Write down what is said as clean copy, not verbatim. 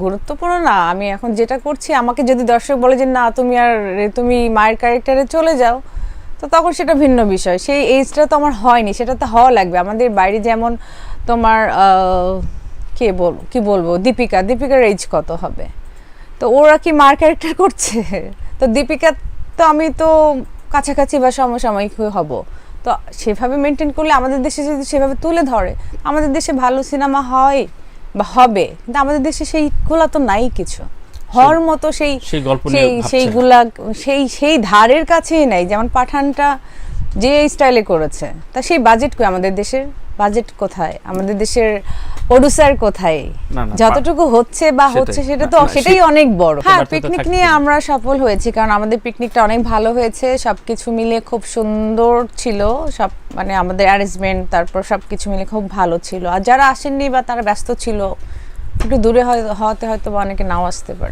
গুরুত্বপূর্ণ না, আমি এখন যেটা করছি, আমাকে যদি দর্শক বলে যে না তুমি মায়ের ক্যারেক্টারে চলে যাও, তো তখন সেটা ভিন্ন বিষয়। সেই এজটা তো আমার হয়নি, সেটা তো হওয়া লাগবে। আমাদের বাইরে যেমন তোমার কি বলবো, দীপিকার এজ কত হবে, তো ওরা কি মার ক্যারেক্টার করছে? তো দীপিকা তো আমি তো কাছাকাছি বা সমসাময়িক হব, তো সেভাবে মেনটেন করলে আমাদের দেশে যদি সেভাবে তুলে ধরে, আমাদের দেশে ভালো সিনেমা হয় বা হবে। কিন্তু আমাদের দেশে সেইগুলা তো নাই কিছু হওয়ার মতো, সেই ধারের কাছেই নাই। যেমন পাঠানটা যে স্টাইলে করেছে, তা সেই বাজেট কই আমাদের দেশের? বাজেট কোথায়? আমাদের দেশের প্রোডিউসার কোথায়? যতটুকু হচ্ছে সেটাই অনেক বড়। হ্যাঁ, পিকনিক নিয়ে আমরা সফল হয়েছি, কারণ আমাদের পিকনিকটা অনেক ভালো হয়েছে, সবকিছু মিলে খুব সুন্দর ছিল। সব মানে আমাদের অ্যারেঞ্জমেন্ট, তারপর সবকিছু মিলে খুব ভালো ছিল। আর যারা আসেননি বা তারা ব্যস্ত ছিল, একটু দূরে হওয়াতে হয়তো বা অনেকে নাও আসতে পারে।